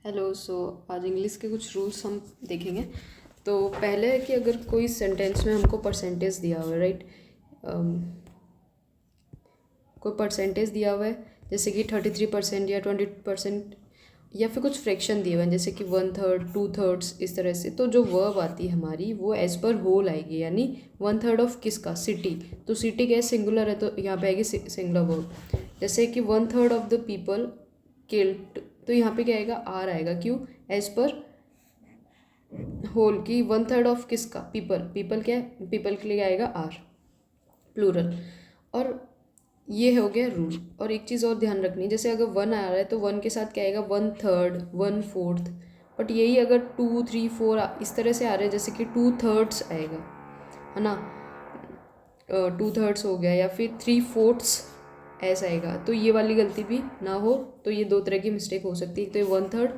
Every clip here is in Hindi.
हेलो। आज इंग्लिश के कुछ रूल्स हम देखेंगे। तो पहले है कि अगर कोई सेंटेंस में हमको परसेंटेज दिया हुआ है, राइट, कोई परसेंटेज दिया हुआ है जैसे कि 33% या 20% या फिर कुछ फ्रैक्शन दिए हुए हैं जैसे कि 1/3 2/3 इस तरह से, तो जो वर्ब आती है हमारी वो एज पर होल आएगी। यानी 1/3 ऑफ किसका, सिटी, तो सिटी क्या सिंगुलर है तो यहाँ पे आएगी सिंगुलर वर्ब। जैसे कि 1/3 ऑफ द पीपल किल्ड, तो यहाँ पे क्या आएगा, आर आएगा। क्यों, एज पर होल की 1/3 ऑफ किसका, पीपल, पीपल क्या है, पीपल के लिए आएगा आर, प्लूरल। और ये हो गया रूल। और एक चीज़ और ध्यान रखनी, जैसे अगर 1 आ रहा है तो 1 के साथ क्या आएगा, 1/3 1/4। बट यही अगर 2 3 4 इस तरह से आ रहे हैं जैसे कि 2/3 आएगा, है ना, 2/3 हो गया, या फिर 3/4 ऐसा आएगा, तो ये वाली गलती भी ना हो। तो ये दो तरह की मिस्टेक हो सकती है, तो ये 1/3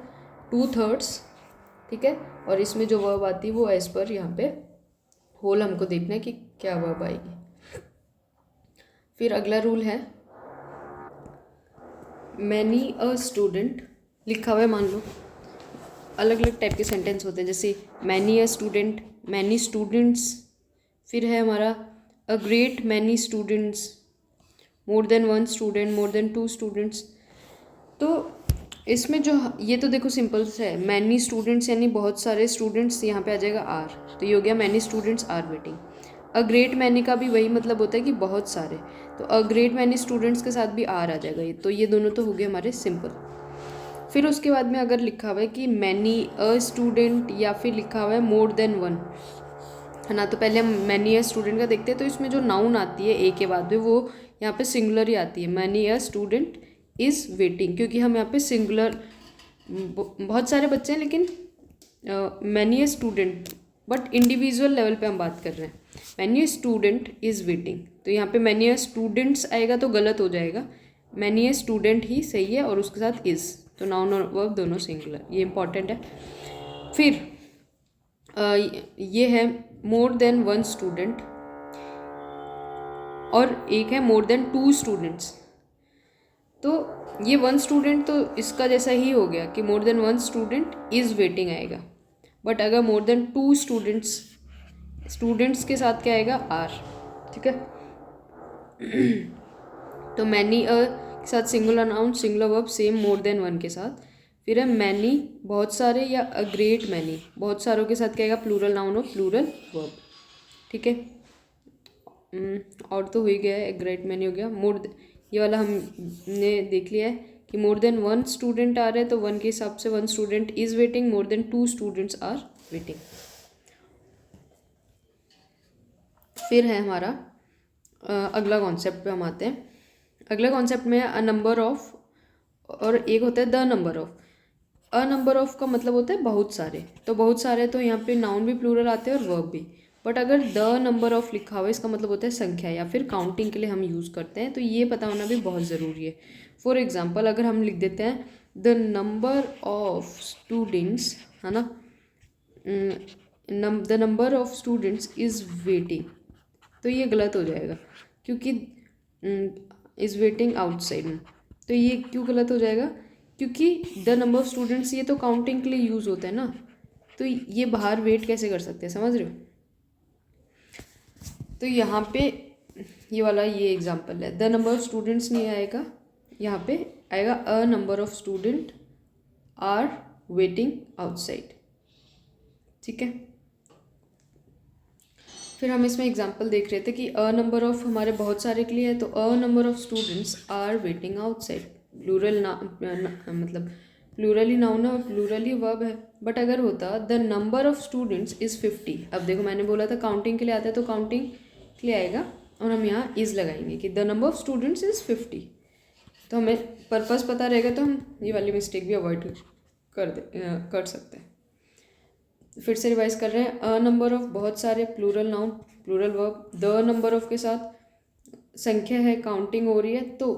2/3, ठीक है। और इसमें जो वर्ब आती है वो एज पर यहाँ पे होल हमको देखना है कि क्या वर्ब आएगी। फिर अगला रूल है मैनी अ स्टूडेंट, लिखा हुआ है, मान लो अलग अलग टाइप के सेंटेंस होते हैं जैसे many a student, many students. फिर है हमारा अ great many students, more than 1 student, मोर देन 2 स्टूडेंट्स। तो इसमें जो ये तो देखो सिंपल से है, मैनी स्टूडेंट्स यानी बहुत सारे स्टूडेंट्स, यहाँ पे आ जाएगा आर, तो ये हो गया many students are waiting. A great many का भी वही मतलब होता है कि बहुत सारे, तो अ ग्रेट मैनी स्टूडेंट्स के साथ भी आर आ जाएगा। ये तो ये दोनों तो हो गए हमारे सिंपल। फिर उसके बाद में अगर लिखा हुआ है कि मैनी अ स्टूडेंट या फिर लिखा हुआ है मोर देन 1, है ना, तो पहले हम मैनी अ स्टूडेंट का देखते हैं। तो इसमें जो नाउन आती है ए के बाद में वो यहाँ पे सिंगुलर ही आती है, many a student is waiting, क्योंकि हम यहाँ पे सिंगुलर बहुत सारे बच्चे हैं, लेकिन many a student, but individual level पे हम बात कर रहे हैं। Many a student is waiting, तो यहाँ पे मैनी अ स्टूडेंट्स आएगा तो गलत हो जाएगा, मैनी अ स्टूडेंट ही सही है और उसके साथ इज़, तो नाउन और वर्ब दोनों सिंगुलर, ये इंपॉर्टेंट है। फिर ये है मोर देन 1 स्टूडेंट और एक है मोर देन 2 स्टूडेंट्स। तो ये 1 स्टूडेंट तो इसका जैसा ही हो गया कि more than 1 student is waiting आएगा। बट अगर मोर देन 2 स्टूडेंट्स, स्टूडेंट्स के साथ क्या आएगा, आर, ठीक है। तो मैनी अ के साथ singular noun singular verb same more than 1 के साथ। फिर है मैनी बहुत सारे या अ ग्रेट मैनी, बहुत सारों के साथ क्या आएगा, प्लूरल नाउन और प्लूरल वर्ब, ठीक है। और तो हो ही गया है, ग्रेट मैनी हो गया। ये वाला हमने देख लिया है कि मोर देन 1 स्टूडेंट आ रहे हैं तो 1 के हिसाब से 1 student is waiting, more than 2 students are waiting. फिर है हमारा अगला कॉन्सेप्ट पे हम आते हैं। अगला कॉन्सेप्ट में अ नंबर ऑफ, और एक होता है the number of. A number of का मतलब होता है बहुत सारे, तो बहुत सारे तो यहाँ पे नाउन भी प्लूरल आते हैं और वर्ब भी। बट अगर द नंबर ऑफ लिखा हुआ है इसका मतलब होता है संख्या, या फिर काउंटिंग के लिए हम यूज़ करते हैं, तो ये पता होना भी बहुत ज़रूरी है। फॉर एग्जाम्पल अगर हम लिख देते हैं द नंबर ऑफ स्टूडेंट्स, है ना, the number of students is waiting, तो ये गलत हो जाएगा क्योंकि इज़ वेटिंग आउटसाइड में। तो ये क्यों गलत हो जाएगा, क्योंकि द नंबर ऑफ स्टूडेंट्स ये तो काउंटिंग के लिए यूज़ होता है ना, तो ये बाहर वेट कैसे कर सकते हैं, समझ रहे हो। तो यहाँ पे ये वाला ये एग्जांपल है, द नंबर ऑफ स्टूडेंट्स नहीं आएगा, यहाँ पे आएगा a number of student are waiting outside, ठीक है। फिर हम इसमें एग्जांपल देख रहे थे कि अ नंबर ऑफ हमारे बहुत सारे के लिए है, तो a number of students are waiting outside, plural मतलब प्लूरल ही नाउन है और प्लूरल ही वर्ब है। बट अगर होता the number of students is 50, अब देखो मैंने बोला था काउंटिंग के लिए आता है, तो काउंटिंग के लिए आएगा और हम यहाँ इज़ लगाएंगे कि the number of students is 50, तो हमें पर्पज़ पता रहेगा तो हम ये वाली मिस्टेक भी अवॉइड कर सकते हैं। फिर से रिवाइज कर रहे हैं, अ नंबर ऑफ बहुत सारे, plural noun plural verb, the number of के साथ संख्या है, काउंटिंग हो रही है, तो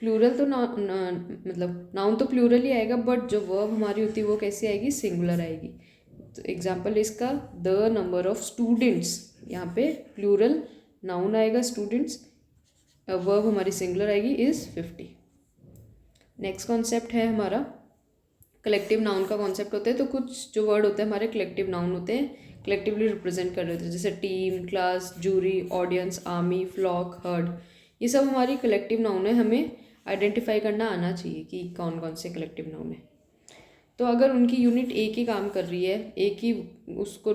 प्लूरल तो मतलब नाउन तो प्लूरल ही आएगा, बट जो वर्ब हमारी होती है वो कैसी आएगी, सिंगुलर आएगी। तो एग्जांपल इसका द नंबर ऑफ स्टूडेंट्स, यहाँ पे प्लूरल नाउन आएगा स्टूडेंट्स, वर्ब हमारी सिंगुलर आएगी इज़ 50। नेक्स्ट कॉन्सेप्ट है हमारा कलेक्टिव नाउन का कॉन्सेप्ट होता है, तो कुछ जो वर्ड होते हैं हमारे कलेक्टिव नाउन होते हैं, कलेक्टिवली रिप्रेजेंट कर रहे होते हैं, जैसे team, class, jury, audience, army, flock, herd. ये सब हमारी कलेक्टिव नाउन है, हमें आइडेंटिफाई करना आना चाहिए कि कौन कौन से कलेक्टिव नाउन है। तो अगर उनकी यूनिट एक ही काम कर रही है, एक ही उसको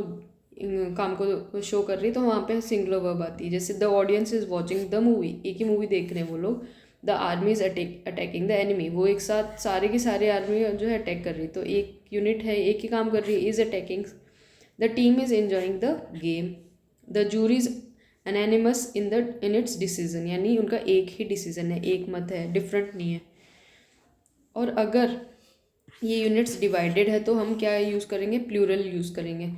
काम को शो कर रही है, तो वहाँ पे सिंगुलर वर्ब आती है। जैसे the audience is watching the movie, एक ही मूवी देख रहे हैं वो लोग। The army is attacking the enemy, वो एक साथ सारे की सारे आर्मी जो है अटैक कर रही है, तो एक यूनिट है, एक ही काम कर रही है, is attacking. The team is enjoying the game. The jury is unanimous in its decision, यानी उनका एक ही डिसीजन है, एक मत है, डिफरेंट नहीं है। और अगर ये यूनिट्स डिवाइडेड है तो हम क्या यूज़ करेंगे, प्लूरल यूज़ करेंगे।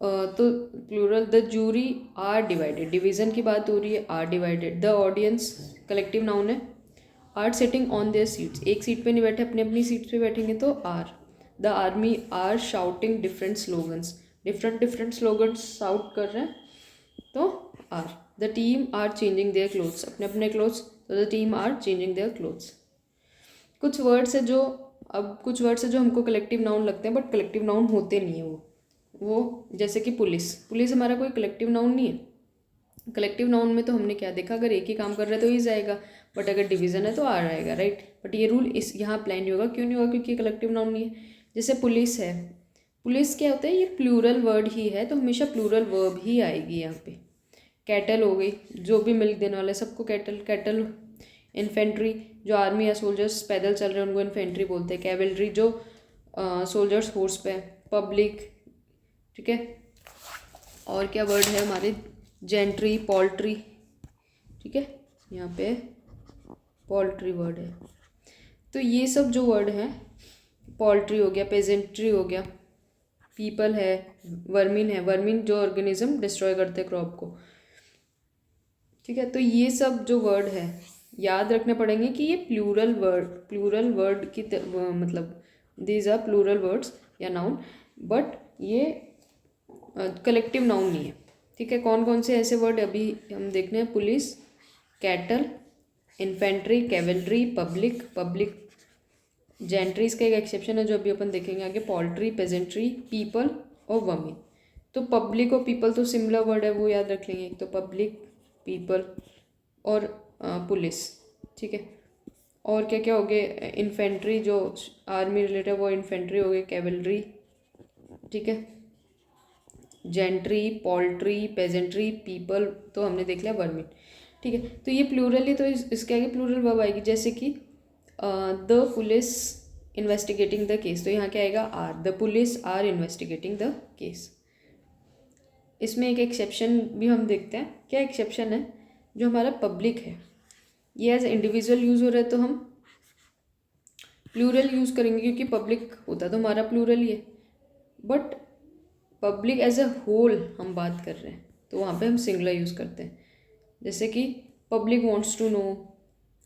तो plural, the jury are divided, division की बात हो रही है, are divided. The audience collective noun है, are sitting on their seats, एक सीट पे नहीं बैठे, अपनी अपनी सीट्स पे बैठेंगे तो are. The army are shouting different slogans, different slogans shout कर रहे हैं तो are. The team are changing their clothes, अपने अपने क्लोथ्स, तो the team are changing their clothes. कुछ वर्ड्स है जो हमको कलेक्टिव नाउन लगते हैं बट कलेक्टिव नाउन होते नहीं है वो जैसे कि पुलिस हमारा कोई कलेक्टिव नाउन नहीं है। कलेक्टिव नाउन में तो हमने क्या देखा, अगर एक ही काम कर रहा है तो इज आएगा, बट अगर डिवीजन है तो आर आएगा, राइट। बट ये रूल इस यहाँ अप्लाई नहीं होगा, क्यों नहीं होगा, क्योंकि कलेक्टिव नाउन नहीं है। जैसे पुलिस है, पुलिस क्या होता है, ये प्लूरल वर्ड ही है, तो हमेशा प्लूरल वर्ब ही आएगी यहाँ पे। कैटल हो गई, जो भी मिल्क देने वाले सबको कैटल। इन्फेंट्री, जो आर्मी या सोल्जर्स पैदल चल रहे हैं उनको इन्फेंट्री बोलते हैं। कैवलरी, जो सोल्जर्स हॉर्स पे। पब्लिक, ठीक है। और क्या वर्ड है हमारे, जेंट्री, पोल्ट्री, ठीक है, यहाँ पे पोल्ट्री वर्ड है। तो ये सब जो वर्ड हैं, पोल्ट्री हो गया, पेजेंट्री हो गया, पीपल है, वर्मिन है, वर्मिन जो ऑर्गेनिज्म डिस्ट्रॉय करते हैं क्रॉप को, ठीक है। तो ये सब जो वर्ड है याद रखने पड़ेंगे कि ये प्लूरल वर्ड की मतलब दीज आर प्लूरल वर्ड्स या नाउन, बट ये कलेक्टिव नाउन नहीं है, ठीक है। कौन कौन से ऐसे वर्ड अभी हम देखने हैं, police, cattle, infantry, cavalry, public, gentries का एक एक्सेप्शन है जो अभी अपन देखेंगे आगे, पोल्ट्री, पेजेंट्री, पीपल और वमिन। तो पब्लिक और पीपल तो सिमिलर वर्ड है, वो याद रख लेंगे, एक तो पब्लिक, पीपल और पुलिस, ठीक है। और क्या क्या हो गए, इन्फेंट्री जो आर्मी रिलेटेड वो इन्फेंट्री हो गए, कैवलरी, ठीक है, जेंट्री, पोल्ट्री, पेजेंट्री, पीपल तो हमने देख लिया, वर्मिन, ठीक है। तो ये प्लूरल ही, तो इसके आगे प्लूरल वर्ब आएगी, जैसे कि the police investigating the case, तो यहाँ क्या आएगा, are. The police are investigating the case. इसमें एक एक्सेप्शन भी हम देखते हैं, क्या एक्सेप्शन है, जो हमारा पब्लिक है ये एज इंडिविजुअल यूज़ हो रहा है तो हम प्लूरल यूज़ करेंगे, क्योंकि पब्लिक होता तो हमारा प्लूरल ही है, but public as a whole हम बात कर रहे हैं तो वहाँ पे हम सिंगुलर यूज़ करते हैं। जैसे कि पब्लिक वांट्स टू नो,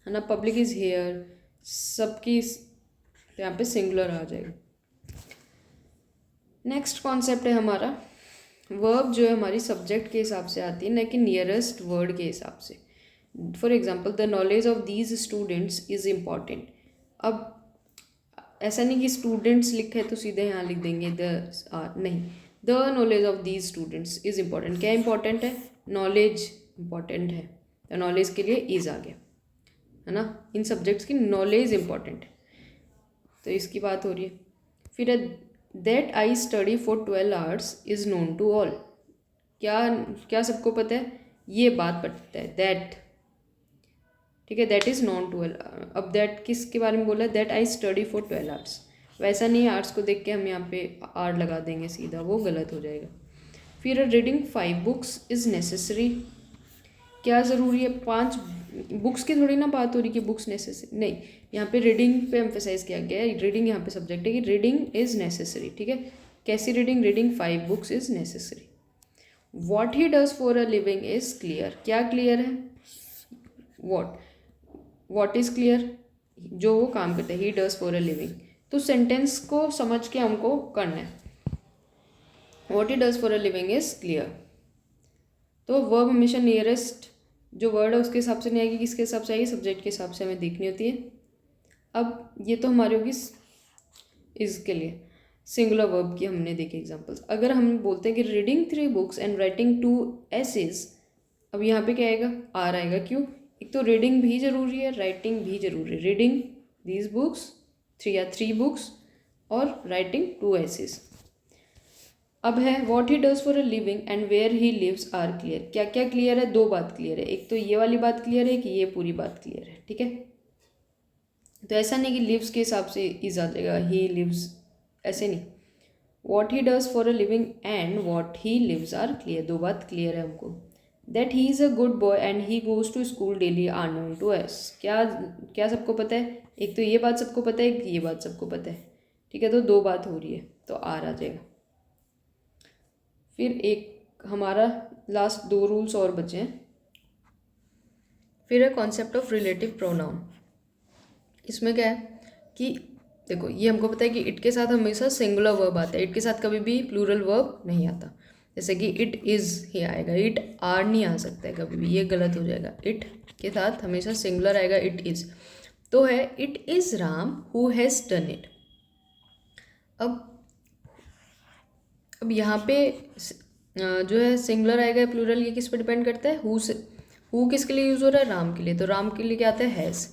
है ना, पब्लिक इज़ हेयर, सबकी, तो यहाँ पे सिंगुलर आ जाएगा। नेक्स्ट कॉन्सेप्ट है हमारा, वर्ब जो है हमारी सब्जेक्ट के हिसाब से आती है, न कि नियरेस्ट वर्ड के हिसाब से। For example, the knowledge of these students is important. अब ऐसा नहीं कि स्टूडेंट्स लिखे है तो सीधे यहाँ लिख देंगे नहीं, the knowledge of these students is important. क्या इंपॉर्टेंट है, नॉलेज इंपॉर्टेंट है, तो नॉलेज के लिए इज़ आ गया, है ना। इन सब्जेक्ट्स की नॉलेज इंपॉर्टेंट है, तो इसकी बात हो रही है। फिर that I study for 12 hours is known to all, क्या क्या सबको पता है, ये बात पता है, दैट, ठीक है, that is known to all. अब दैट किसके बारे में बोला है, that I study for 12 hours, वैसा नहीं है आर्ट्स को देख के हम यहाँ पे आर लगा देंगे सीधा, वो गलत हो जाएगा। फिर रीडिंग 5 बुक्स इज़ नेसेसरी, क्या ज़रूरी है, 5 बुक्स की थोड़ी ना बात हो रही कि बुक्स नेसेसरी, नहीं, यहाँ पे रीडिंग पे एम्फेसाइज किया गया है, रीडिंग यहाँ पे सब्जेक्ट है कि रीडिंग इज़ नेसेसरी, ठीक है। कैसी reading 5 books is necessary. What he does for a living is clear, क्या क्लियर है, वॉट इज़ क्लियर, जो वो काम करते हैं, ही डज फॉर अ लिविंग, तो सेंटेंस को समझ के हमको करना है, what he does for a living is clear. तो वर्ब हमेशा नियरेस्ट जो वर्ड है उसके हिसाब से नहीं आएगी, किसके हिसाब से आएगी, सब्जेक्ट के हिसाब से हमें देखनी होती है। अब ये तो हमारी होगी इज़ के लिए सिंगुलर वर्ब की हमने देखी एग्जांपल्स। अगर हम बोलते हैं कि reading 3 books and writing 2 essays, अब यहाँ पे क्या आएगा, आर आएगा। क्यों? एक तो रीडिंग भी ज़रूरी है, राइटिंग भी ज़रूरी है। रीडिंग दीज बुक्स 3 बुक्स और राइटिंग 2 एसेज। अब है what he does for a living and where he lives are clear. क्या क्या क्लियर है? 2 बात क्लियर है, एक तो ये वाली बात क्लियर है कि ये पूरी बात क्लियर है। ठीक है, तो ऐसा नहीं कि लिव्स के हिसाब से इज आ जाएगा, ही लिव्स, ऐसे नहीं। What he does for a living and what he lives are clear, 2 बात क्लियर है हमको। That he is a good boy and he goes to school daily are known to us. क्या क्या सबको पता है? एक तो ये बात सबको पता है, एक ये बात सबको पता है। ठीक है, तो 2 बात हो रही है, तो आर आ जाएगा। फिर एक हमारा लास्ट 2 रूल्स और बचे हैं। फिर है कॉन्सेप्ट ऑफ रिलेटिव प्रोनाउन। इसमें क्या है कि देखो, ये हमको पता है कि इट के साथ हमेशा सिंगुलर वर्ब आता है, इट के साथ कभी भी प्लूरल वर्ब नहीं आता। जैसे कि इट इज़ ही आएगा, इट आर नहीं आ सकता है कभी भी, ये गलत हो जाएगा। इट के साथ हमेशा सिंगुलर आएगा, इट इज़। तो है it is Ram who has done it. अब यहाँ पे जो है सिंगुलर आएगा प्लूरल, ये किस पे डिपेंड करता है? हु से। हु किसके लिए यूज़ हो रहा है? राम के लिए, तो राम के लिए क्या आता है? Has.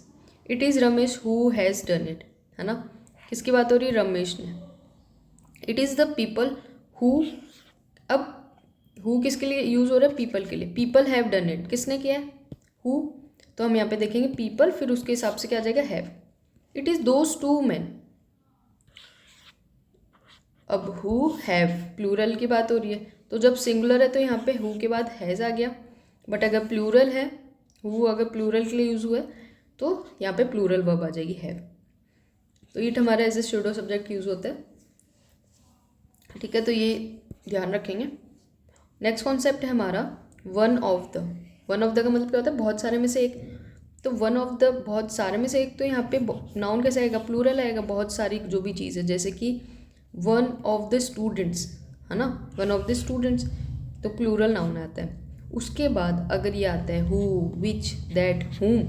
It is Ramesh who has done it, है ना। किसकी बात हो रही है? रमेश ने। It is the people who, अब हु किसके लिए यूज़ हो रहा है? पीपल के लिए। पीपल हैव डन इट, किसने किया है? हु। तो हम यहाँ पे देखेंगे पीपल, फिर उसके हिसाब से क्या आ जाएगा? Have. It is those 2 men। अब हु हैव प्लूरल की बात हो रही है, तो जब सिंगुलर है तो यहाँ पे हु के बाद हैज़ आ गया। बट अगर प्लूरल है, हु अगर प्लूरल के लिए यूज़ हुआ है तो यहाँ पे प्लूरल वर्ब आ जाएगी, हैव। तो इट हमारा as a pseudo subject use होता है। ठीक है, तो ये ध्यान रखेंगे। नेक्स्ट कॉन्सेप्ट है हमारा one of the. One of the का मतलब क्या होता है? बहुत सारे में से एक। तो वन ऑफ द, बहुत सारे में से एक, तो यहाँ पे नाउन कैसे आएगा? प्लूरल आएगा, बहुत सारी जो भी चीज़ है। जैसे कि वन ऑफ द स्टूडेंट्स, है ना, वन ऑफ द स्टूडेंट्स, तो प्लूरल नाउन आता है। उसके बाद अगर ये आता है हु, विच, दैट, हुम,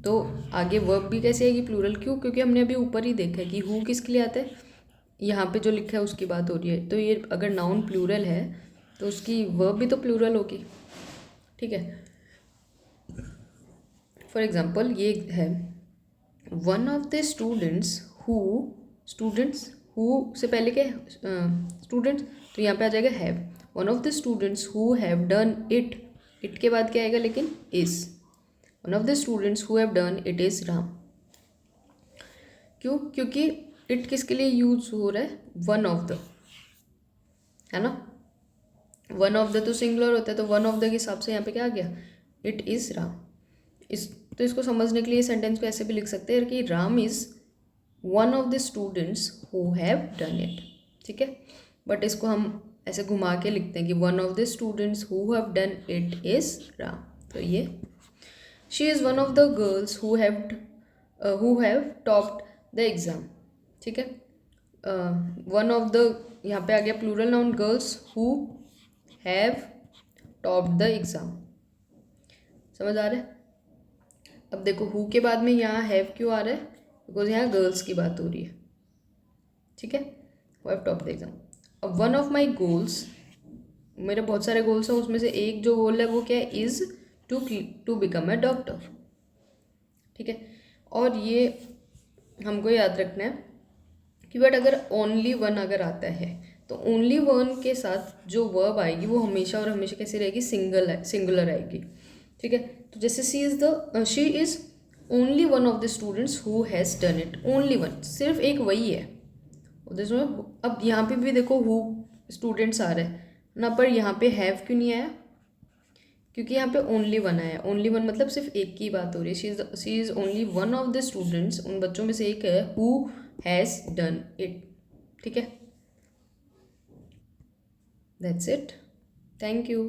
तो आगे वर्ब भी कैसे आएगी? प्लूरल। क्यों? क्योंकि हमने अभी ऊपर ही देखा है कि हु किसके लिए आता है, यहाँ पे जो लिखा है उसकी बात हो रही है। तो ये अगर नाउन प्लूरल है तो उसकी वर्ब भी तो प्लूरल होगी। ठीक है, फॉर एग्जाम्पल ये है one of the students who, students who से पहले क्या है? स्टूडेंट्स, तो यहाँ पे आ जाएगा have. One of the students who have done it, it के बाद क्या आएगा लेकिन? Is. One of the students who have done it is Ram. क्यों? क्योंकि इट किसके लिए यूज हो रहा है? वन ऑफ द, है ना। वन ऑफ द तो सिंगुलर होता है, तो वन ऑफ द के हिसाब से यहाँ पे क्या आ गया? It is Ram. तो इसको समझने के लिए सेंटेंस को ऐसे भी लिख सकते हैं कि Ram is one of the students who have done it. ठीक है, बट इसको हम ऐसे घुमा के लिखते हैं कि one of the students who have done it is Ram. तो ये she is one of the girls who have topped the exam. ठीक है, वन ऑफ द, यहाँ पे आ गया plural noun, girls who have topped the exam. समझ आ रहा है? अब देखो हु के बाद में यहाँ हैव क्यों आ रहा है? बिकॉज यहाँ गर्ल्स की बात हो रही है। ठीक है, who have topped the exam. अब वन ऑफ माई गोल्स, मेरे बहुत सारे गोल्स हैं, उसमें से एक जो गोल है वो क्या है? Is to become a doctor. ठीक है, और ये हमको याद रखना है कि बट अगर ओनली वन अगर आता है तो ओनली वन के साथ जो वर्ब आएगी वो हमेशा और हमेशा कैसी रहेगी? सिंगुलर आएगी। ठीक है, तो जैसे she is only one of the students who has done it. Only one, सिर्फ एक वही है। अब यहाँ पे भी देखो हु स्टूडेंट्स आ रहे हैं ना, पर यहाँ पे हैव क्यों नहीं आया? क्योंकि यहाँ पे ओनली वन आया। ओनली वन मतलब सिर्फ एक की बात हो रही है। She is only one of the students, उन बच्चों में से एक है, हु हैज़ डन इट। ठीक है, दैट्स इट, थैंक यू।